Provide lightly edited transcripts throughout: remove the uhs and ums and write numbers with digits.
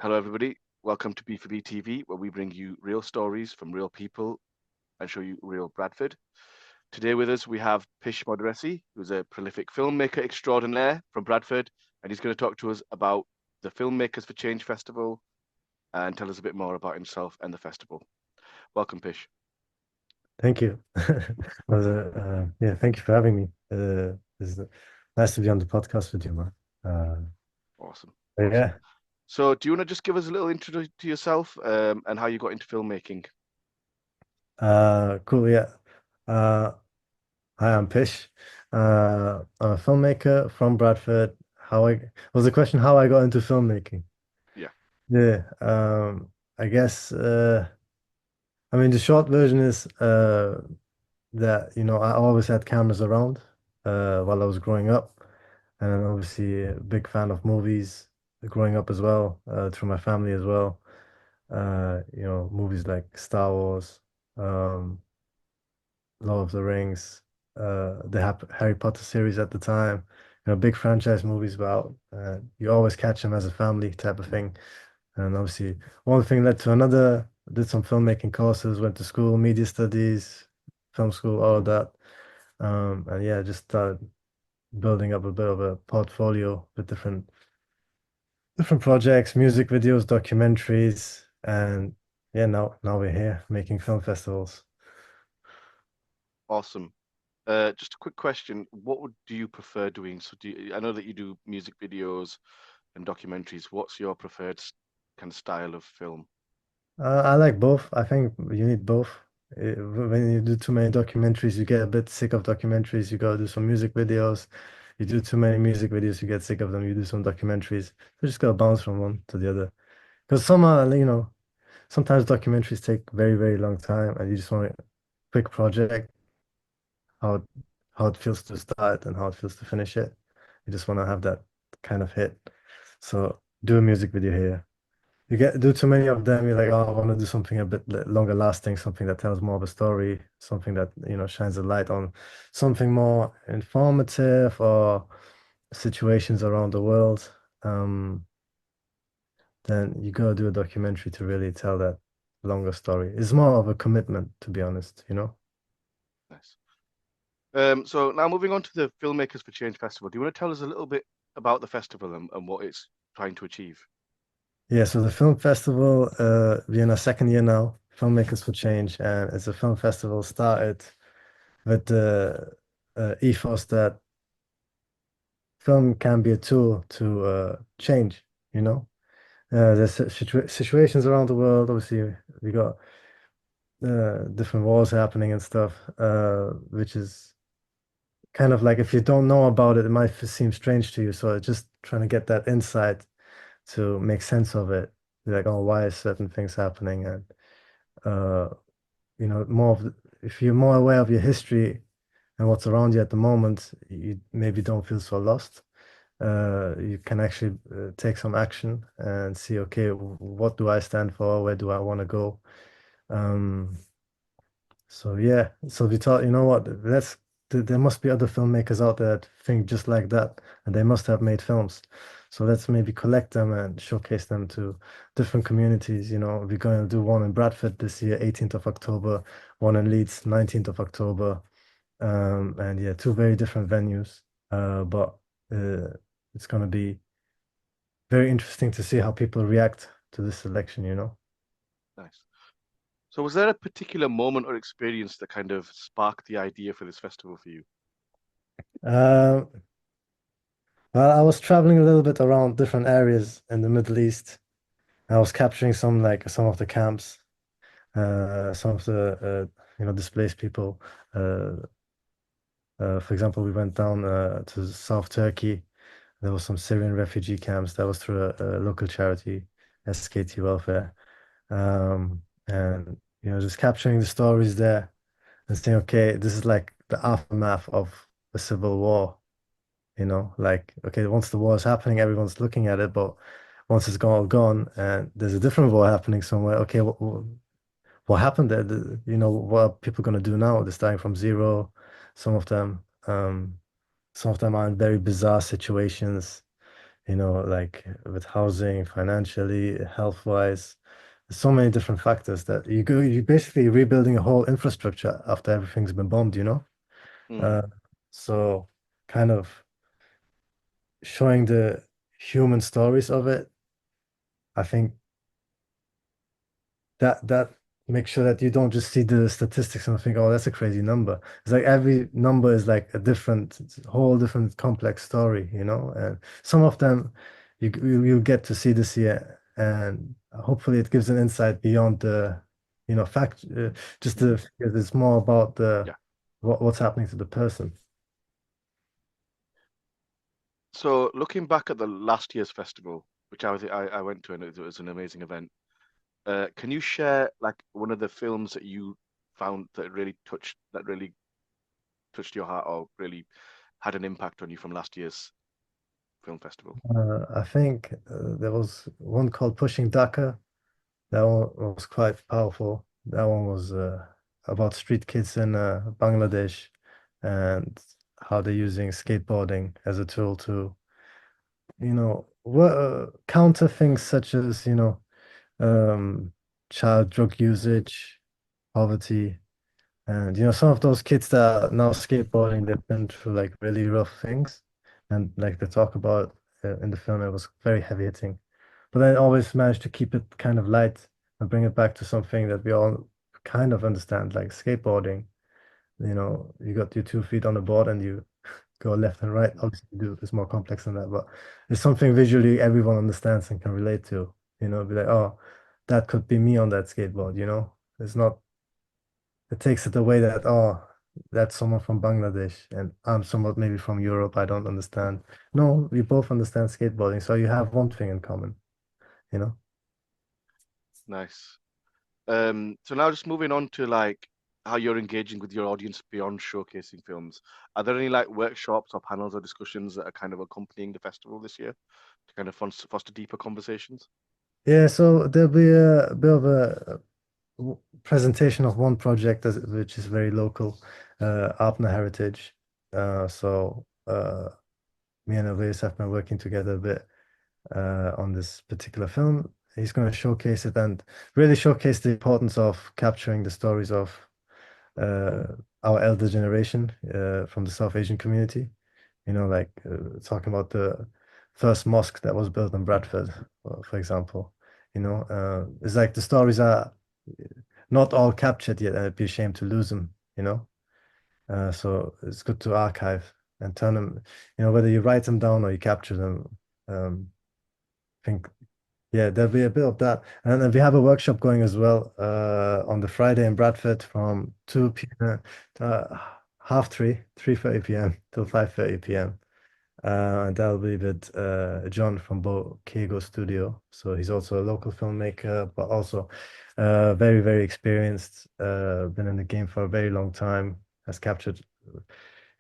Hello, everybody. Welcome to B4B TV, where we bring you real stories from real people and show you real Bradford. Today with us, we have Pish Modaressi, who's a prolific filmmaker extraordinaire from Bradford, and he's going to talk to us about the Filmmakers for Change Festival and tell us a bit more about himself and the festival. Welcome, Pish. Thank you. Yeah, thank you for having me. It's nice to be on the podcast with you, man. Uh, Awesome. Awesome. yeah, So, do you want to just give us a little intro to yourself and how you got into filmmaking? cool. Yeah. Uh, Hi, I'm Pish. I'm a filmmaker from Bradford. How I was the question how I got into filmmaking? Yeah. Yeah. I guess. I mean, the short version is that I always had cameras around while I was growing up. And I'm obviously a big fan of movies growing up as well, through my family as well. Movies like Star Wars, um, Lord of the Rings, the Harry Potter series at the time, big franchise movies about, you always catch them as a family type of thing. And obviously, one thing led to another. Did some filmmaking courses, went to school, media studies, film school, all of that. And yeah, just started building up a bit of a portfolio with different projects, music videos, documentaries, and yeah, now we're here making film festivals. Awesome. Just a quick question. Do you prefer doing? I know that you do music videos and documentaries. What's your preferred kind of style of film? I like both. I think you need both. When you do too many documentaries, you get a bit sick of documentaries. You gotta do some music videos. You do too many music videos, you get sick of them. You do some documentaries. You just gotta bounce from one to the other. Because sometimes documentaries take very, very long time, and you just want a quick project, how it, how it feels to start and how it feels to finish it. You just want to have that kind of hit. So do a music video here. You get do too many of them, you're like, oh, I want to do something a bit longer lasting, something that tells more of a story, something that, shines a light on something more informative or situations around the world. Um, then you gotta do a documentary to really tell that longer story. It's more of a commitment, to be honest. Nice. So now moving on to the Filmmakers for Change Festival. Do you want to tell us a little bit about the festival and what it's trying to achieve? Yeah, so the film festival, we're in our second year now, Filmmakers for Change, and it's a film festival started with the ethos that film can be a tool to change, you know? There's situations around the world, obviously, we got different wars happening and stuff, which is kind of like if you don't know about it, it might seem strange to you. So just trying to get that insight to make sense of it. Be like, oh, why is certain things happening? And uh, more of if you're more aware of your history and what's around you at the moment, you maybe don't feel so lost. You can actually take some action and see, okay, what do I stand for? Where do I want to go? Um, so yeah, so we thought, you know what, there must be other filmmakers out there that think just like that, and they must have made films. So let's maybe collect them and showcase them to different communities. We're going to do one in Bradford this year, 18th of October, one in Leeds, 19th of October. And yeah, two very different venues. But uh, it's going to be very interesting to see how people react to this selection. Nice. So was there a particular moment or experience that kind of sparked the idea for this festival for you? Uh, well, I was traveling a little bit around different areas in the Middle East. I was capturing some of the camps, some of the displaced people. Uh, for example, we went down to South Turkey. There was some Syrian refugee camps. That was through a local charity, SKT Welfare. And just capturing the stories there and saying, okay, this is like the aftermath of a civil war. Like, okay, once the war is happening, everyone's looking at it, but once it's gone, and there's a different war happening somewhere, okay, what happened there? What are people going to do now? They're starting from zero. Some of them, um, some of them are in very bizarre situations. like with housing, financially, health-wise. There's so many different factors that you're basically rebuilding a whole infrastructure after everything's been bombed. Mm, Uh, so kind of showing the human stories of it, I think that makes sure that you don't just see the statistics and think, oh, that's a crazy number. It's like every number is like a different, whole different complex story. And some of them you get to see this year, and hopefully it gives an insight beyond the fact. Just mm, because it's more about the yeah. what's happening to the person. So looking back at the last year's festival, which I went to, and it was an amazing event. Can you share like one of the films that you found that really touched your heart or really had an impact on you from last year's film festival? I think there was one called Pushing Dhaka. That one was quite powerful. That one was about street kids in Bangladesh and how they're using skateboarding as a tool to, counter things such as, um, child drug usage, poverty. And, some of those kids that are now skateboarding, they've been through like really rough things. And like they talk about in the film, it was very heavy hitting. But I always managed to keep it kind of light and bring it back to something that we all kind of understand, like skateboarding. You got your 2 feet on the board and you go left and right. Obviously, it's more complex than that, but it's something visually everyone understands and can relate to. Be like, oh, that could be me on that skateboard. It's not, it takes it away that, oh, that's someone from Bangladesh and I'm somewhat maybe from Europe. I don't understand. No, we both understand skateboarding, so you have one thing in common, you know? Nice. So now just moving on to like how you're engaging with your audience beyond showcasing films. Are there any like workshops or panels or discussions that are kind of accompanying the festival this year to kind of foster deeper conversations? Yeah, so there'll be a bit of a presentation of one project which is very local, Apna Heritage. So me and Avis have been working together a bit on this particular film. He's going to showcase it and really showcase the importance of capturing the stories of uh, our elder generation from the South Asian community. Like talking about the first mosque that was built in Bradford, for example. It's like the stories are not all captured yet, and it'd be a shame to lose them. So it's good to archive and turn them, whether you write them down or you capture them. I think, yeah, there'll be a bit of that. And then we have a workshop going as well on the Friday in Bradford from 2 p.m. to half three, 3:30 p.m. till 5:30 p.m. And that'll be with John from Bo Kego Studio. So he's also a local filmmaker, but also very, very experienced, been in the game for a very long time, has captured,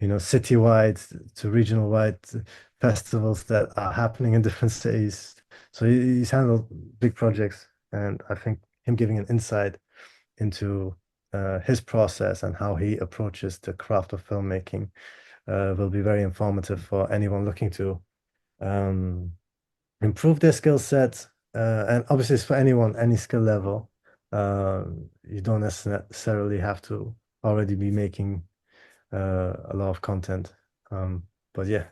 citywide to regional wide festivals that are happening in different cities. So he's handled big projects, and I think him giving an insight into his process and how he approaches the craft of filmmaking will be very informative for anyone looking to um, improve their skill set. And obviously, it's for anyone, any skill level. You don't necessarily have to already be making a lot of content. But yeah,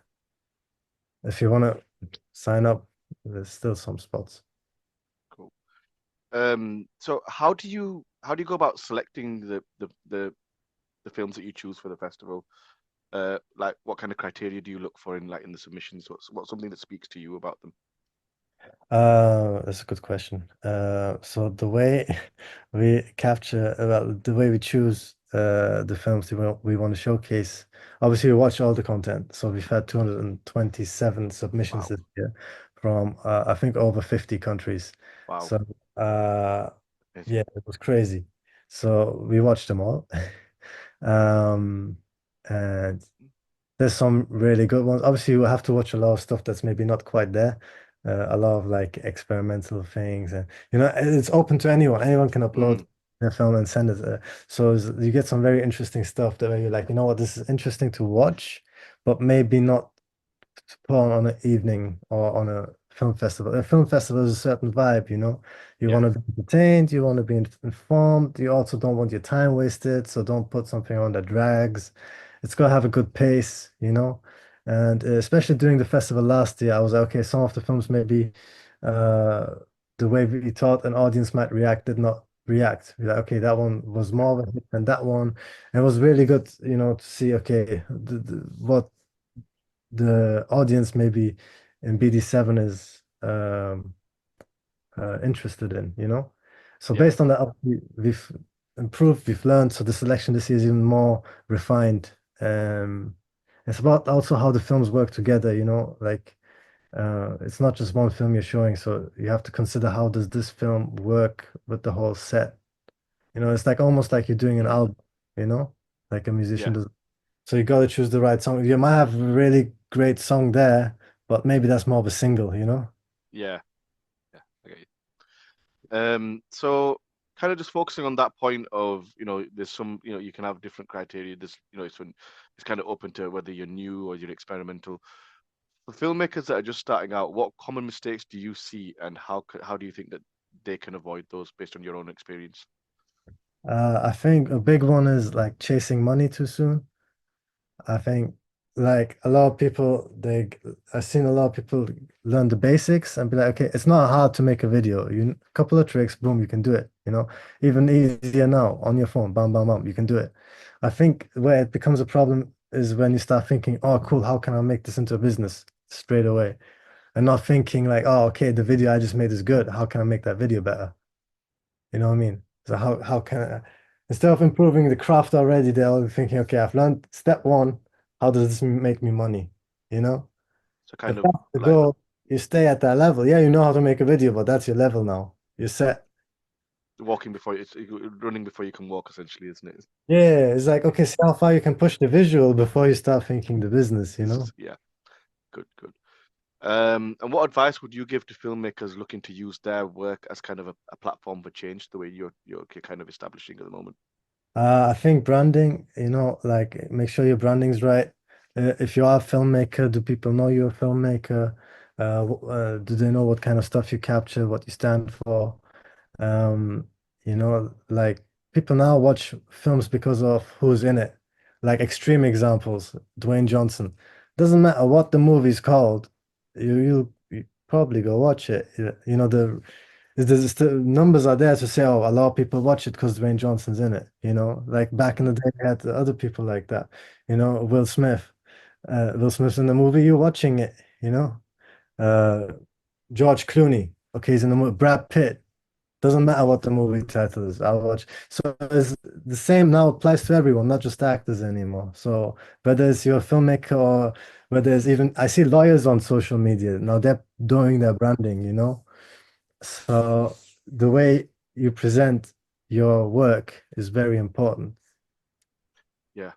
if you want to sign up, there's still some spots. Cool. So how do you go about selecting the films that you choose for the festival? Like what kind of criteria do you look for in the submissions? What's something that speaks to you about them? That's a good question. So the way we capture, well, the way we choose the films we want to showcase, obviously we watch all the content. So we've had 227 submissions Wow. this year from I think over 50 countries. Wow. So uh, Amazing. yeah, it was crazy. So we watched them all. Um, and there's some really good ones. Obviously, you have to watch a lot of stuff that's maybe not quite there. A lot of like experimental things, and it's open to anyone. Anyone can upload Mm, a film and send it. So you get some very interesting stuff that where you're like, you know what, this is interesting to watch, but maybe not to put on an evening or on a film festival. A film festival is a certain vibe, you know. You Yeah, want to be entertained, you want to be informed. You also don't want your time wasted, so don't put something on that drags. It's got to have a good pace, you know. And especially during the festival last year, I was like, okay, some of the films maybe uh, the way we thought an audience might react did not react. We're like, okay, that one was yeah, more of a hit than that one. And it was really good, you know, to see, okay, what the audience maybe in BD7 is interested in, you know? So yeah, based on that, we've improved, we've learned. So the selection this year is even more refined. Um, it's about also how the films work together, you know, like it's not just one film you're showing, so you have to consider how does this film work with the whole set. You know, it's like almost like you're doing an mm, album, you know, like a musician yeah, does. So you got to choose the right song. You might have a really great song there, but maybe that's more of a single, you know? yeah, yeah. Okay. So kind of just focusing on that point of, there's some, you can have different criteria. This, it's kind of open to whether you're new or you're experimental. For filmmakers that are just starting out, what common mistakes do you see, and how do you think that they can avoid those based on your own experience? I think a big one is like chasing money too soon. I think like a lot of people I've seen a lot of people learn the basics and be like, okay, it's not hard to make a video. You a couple of tricks, boom, you can do it, you know. Even easier now on your phone, bam, bam, bam, you can do it. I think where it becomes a problem is when you start thinking, oh, cool, how can I make this into a business straight away? And not thinking like, oh, okay, the video I just made is good. How can I make that video better? You know what I mean? So how can I, instead of improving the craft already, they're all thinking, okay, I've learned step one. How does this make me money? You know? So If kind of that's the like goal, you stay at that level. Yeah, you know how to make a video, but that's your level now. You're set. walking before it's running before you can walk, essentially, isn't it? Yeah, it's like, okay, see how far you can push the visual before you start thinking the business, you know? Yeah, good, good. And what advice would you give to filmmakers looking to use their work as kind of a platform for change, the way you're kind of establishing at the moment? I think branding, you know, like make sure your branding's right. If you are a filmmaker, do people know you're a filmmaker? Do they know what kind of stuff you capture, what you stand for? Um, you know, like people now watch films because of who's in it. Like extreme examples, Dwayne Johnson. Doesn't matter what the movie's called, you probably go watch it. You know, the numbers are there to say, oh, a lot of people watch it because Dwayne Johnson's in it. You know, like back in Hmm. the day, we had the other people like that. You know, Will Smith. Will Smith's in the movie, you're watching it. You know, uh, George Clooney. Okay, he's in the movie. Brad Pitt. Doesn't matter what the movie title is, I'll watch. So it's the same now applies to everyone, not just actors anymore. So whether it's you're a filmmaker or whether it's even, I see lawyers on social media now, they're doing their branding, you know. So the way you present your work is very important. Yeah.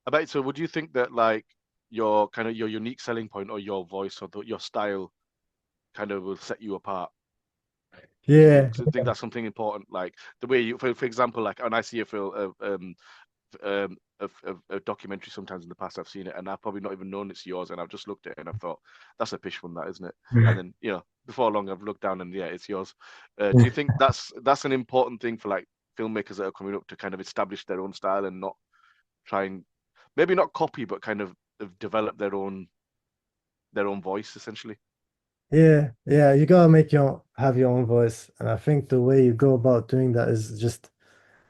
I bet. So would you think that like your kind of your unique selling point or your voice or your style kind of will set you apart? Do you Yeah, think that's something important? Like the way you, for example, like when I see a film, a documentary sometimes in the past I've seen it and I've probably not even known it's yours and I've just looked at it and I've thought that's a pish one, that isn't it? And then before long I've looked down and yeah, it's yours. Do you think that's an important thing for like filmmakers that are coming up to kind of establish their own style and not try and maybe not copy but kind of develop their own voice essentially? yeah, you gotta make your have your own voice. And I think the way you go about doing that is just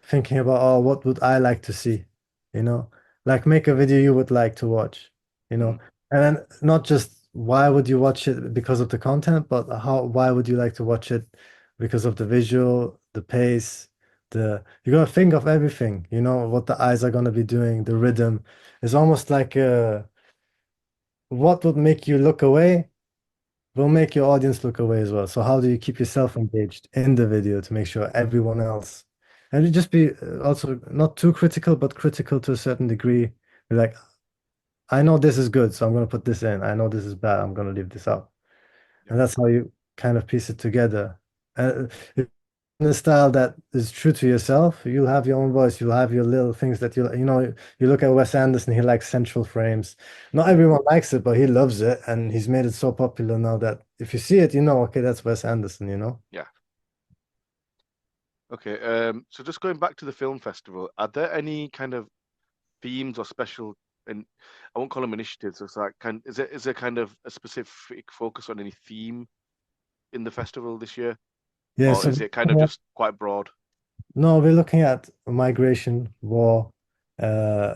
thinking about, oh, what would I like to see? You know, like make a video you would like to watch, you know, Mm, and then not just why would you watch it because of the content, but why would you like to watch it because of the visual, the pace, you gotta think of everything, you know, what the eyes are gonna be doing, the rhythm. It's almost like what would make you look away will make your audience look away as well. So how do you keep yourself engaged in the video to make sure everyone else, and you just be also not too critical, but critical to a certain degree. Be like, I know this is good, so I'm going to put this in. I know this is bad, I'm going to leave this out. yeah, And that's how you kind of piece it together. It's a style that is true to yourself, you'll have your own voice. You'll have your little things that you look at Wes Anderson, he likes central frames. Not Mm, everyone likes it, but he loves it, and he's made it so popular now that if you see it, okay, that's Wes Anderson, you know? yeah. Okay. So just going back to the film festival, are there any kind of themes or special, and I won't call them initiatives. It's like is there kind of a specific focus on any theme in the festival this year, Yeah, or so is it kind of just quite broad? no, we're looking at migration, war,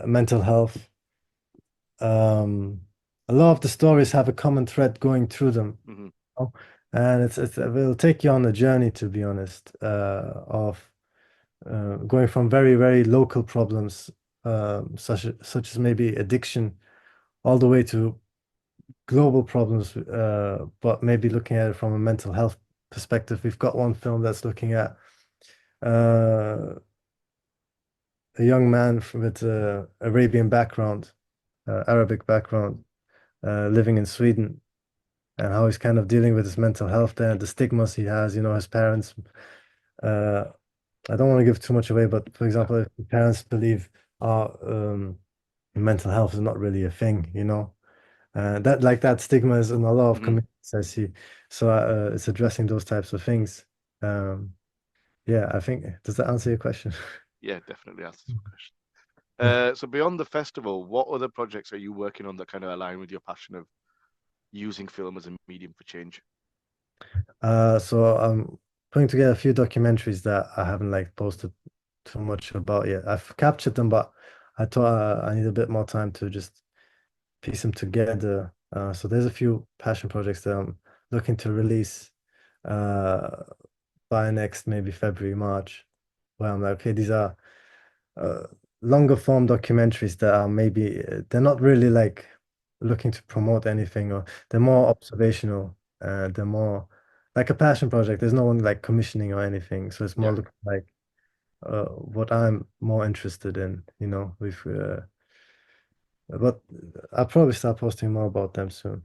mental health. Um, a lot of the stories have a common thread going through them. Hmm. Oh, and it will take you on a journey, to be honest, of going from very, very local problems, such as maybe addiction, all the way to global problems, but maybe looking at it from a mental health perspective. We've got one film that's looking at uh, a young man with Arabian background, Arabic background, living in Sweden, and how he's kind of dealing with his mental health there, the stigmas he has, his parents. Uh, I don't want to give too much away, but for Yeah. example, if the parents believe mental health is not really a thing, that stigma is in a lot of Hmm. communities I see. So it's addressing those types of things. Um, yeah, I think, does that answer your question? Yeah, definitely answers the question. So beyond the festival, what other projects are you working on that kind of align with your passion of using film as a medium for change? So I'm putting together a few documentaries that I haven't like posted too much about yet. I've captured them, but I thought I need a bit more time to just piece them together. So there's a few passion projects that I'm looking to release uh, by next maybe February, March, where I'm like, okay, these are uh, longer form documentaries that are maybe they're not really like looking to promote anything, or they're more observational. They're more like a passion project. There's no one like commissioning or anything, so it's more Yeah, looking like what I'm more interested in, with but I'll probably start posting more about them soon.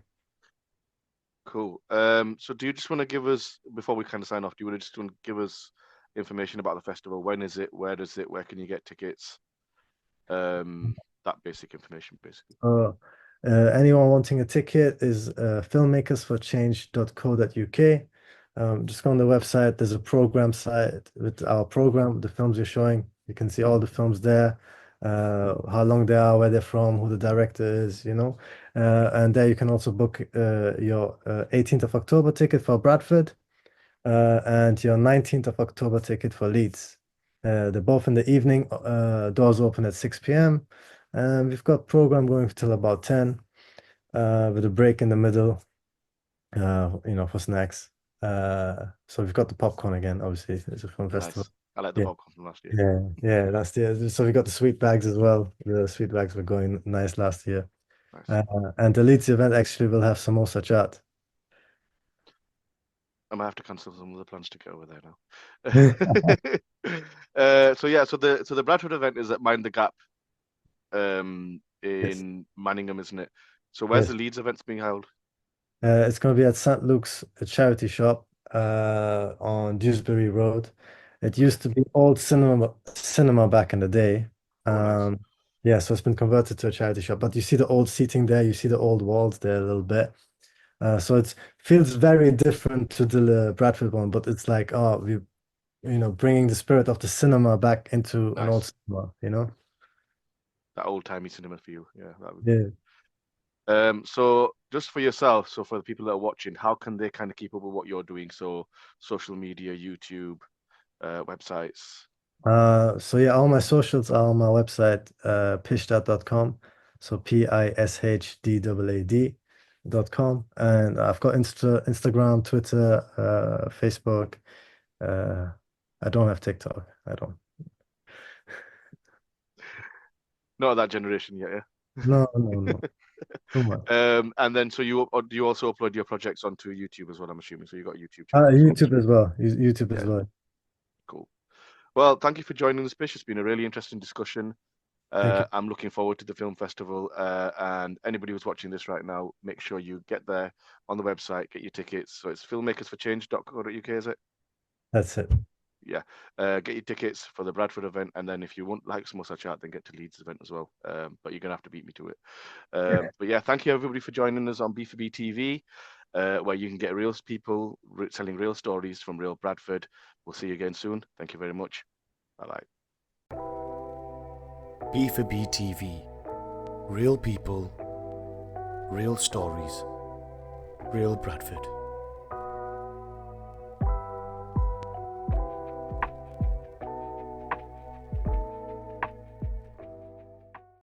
cool. So do you just want to give us, before we kind of sign off, do you want to give us information about the festival? When is it? Where does it? Where can you get tickets? That basic information, basically. Uh, Anyone wanting a ticket is filmmakersforchange.co.uk. Just go on the website. There's a program site with our program, the films we're showing. You can see all the films there, how long they are, where they're from, who the director is, And there you can also book your 18th of October ticket for Bradford and your 19th of October ticket for Leeds. They're both in the evening. Doors open at 6 p.m. And we've got program going till about 10 with a break in the middle, for snacks. So we've got the popcorn again, obviously. It's a film festival. Nice. I like the Yeah, popcorn from last year. yeah, last year. So we got the sweet bags as well. The sweet bags were going nice last year. Nice. Uh, and the Leeds event actually will have samosa chat. I might have to cancel some of the plans to go over there now. So yeah, so the Bradford event is at Mind the Gap, Yes, in Manningham, isn't it? So where's the yes. Leeds events being held? It's going to be at St. Luke's, a charity shop on Dewsbury Road. It Okay. used to be old cinema back in the day. Oh, nice. Um, yeah, so it's been converted to a charity shop. But you see the old seating there, you see the old walls there a little bit. So it feels very different to the Bradford one, but it's like, oh, bringing the spirit of the cinema back into an old Nice. cinema. That old-timey cinema feel. Yeah, that would be good. Yeah. So just for yourself, so for the people that are watching, how can they kind of keep up with what you're doing? So social media, YouTube, websites. So yeah, all my socials are on my website, pishdaad.com. So PISHDAAD.com. And I've got Instagram, Twitter, Facebook. Uh, I don't have TikTok. I don't. Not that generation yet, No, no, no. Too much. And then so do you also upload your projects onto YouTube as well, I'm assuming. So you got a YouTube channel as well. YouTube as well. YouTube as Yeah, well. cool. Well, thank you for joining us, Pish. It's been a really interesting discussion. Thank you. I'm looking forward to the film festival. And anybody who's watching this right now, make sure you get there on the website, get your tickets. So it's filmmakersforchange.co.uk, is it? That's it. Yeah, get your tickets for the Bradford event, and then if you want like Samosa Chat, then get to Leeds event as well. But you're gonna have to beat me to it. But yeah, thank you everybody for joining us on B4B TV, where you can get real people telling real stories from real Bradford. We'll see you again soon. Thank you very much. Bye bye. B4B TV. Real people, real stories, real Bradford.